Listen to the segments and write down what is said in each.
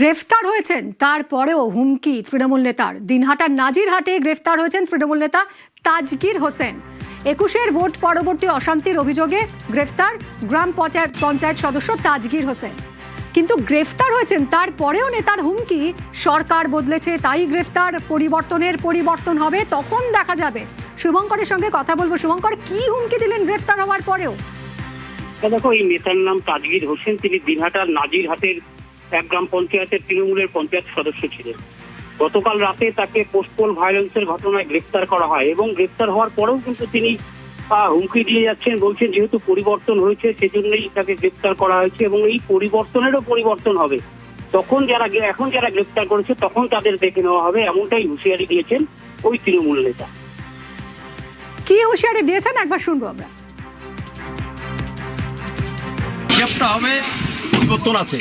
গ্রেফতার হয়েছেন তারপরেও হুমকি তৃণমূল নেতার। দিনহাটার নাজিরহাটে গ্রেফতার হয়েছেন তৃণমূল নেতা তাজগীর হোসেন। ২১-এর ভোট পরবর্তী অশান্তির অভিযোগে গ্রেফতার গ্রাম পঞ্চায়েত সদস্য তাজগীর হোসেন। কিন্তু গ্রেফতার হয়েছেন তারপরেও নেতার হুমকি, সরকার বদলেছে তাই গ্রেফতার, পরিবর্তন হবে তখন দেখা যাবে। শুভঙ্করের সঙ্গে কথা বলবো। শুভঙ্কর, কি হুমকি দিলেন গ্রেফতার হওয়ার পরেও? দেখো, এই নেতার নাম তাজগীর হোসেন। তিনি দিনহাটার নাজিরহাটের এক গ্রাম পঞ্চায়েতের তৃণমূলের পঞ্চায়েত সদস্য ছিলেন। গতকাল রাতে তাকে পোস্টপোল ভায়োলেন্সের ঘটনায় গ্রেফতার করা হয় এবং গ্রেফতার হওয়ার পরেও কিন্তু তিনি হুমকি দিয়ে যাচ্ছেন, বলছেন যেহেতু পরিবর্তন হয়েছে সেজন্যই তাকে গ্রেফতার করা হয়েছে এবং এই পরিবর্তনেরও পরিবর্তন হবে, তখন এখন যারা গ্রেফতার করেছে তখন তাদের দেখে নেওয়া হবে, এমনটাই হুঁশিয়ারি দিয়েছেন ওই তৃণমূল নেতা। কি হুঁশিয়ারি দিয়েছেন একবার শুনবো আমরা। হিসাবটা হবে, পরিবর্তন আছে,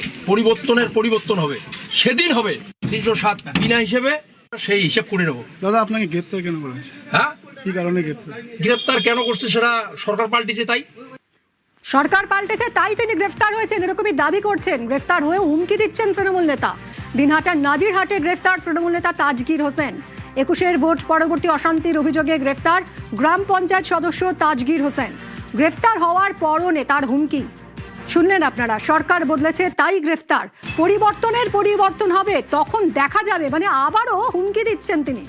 পরিবর্তন হবে, সেদিন হবে ৩০৭ বিনা হিসেবে, সেই হিসাব করে নেবো। দাদা, আপনাকে গ্রেপ্তার কেন করা হয়েছে? হ্যাঁ, কি কারণে গ্রেপ্তার কেন করছে সেটা সরকার পাল্টেছে তাই। সরকার পাল্টেছে তাই তিনি গ্রেফতার হয়েছেন, এরকমই দাবি করছেন। গ্রেফতার হয়ে হুমকি দিচ্ছেন তৃণমূল নেতা। দিনহাটার নাজিরহাটে গ্রেফতার তৃণমূল নেতা তাজগীর হোসেন। ২১-এর ভোট পরবর্তী অশান্তির অভিযোগে গ্রেফতার গ্রাম পঞ্চায়েত সদস্য তাজগীর হোসেন। গ্রেফতার হওয়ার পরও নেতার হুমকি শুনলেন আপনারা, সরকার বদলেছে তাই গ্রেফতার, পরিবর্তন হবে তখন দেখা যাবে, মানে আবারও হুমকি দিচ্ছেন তিনি।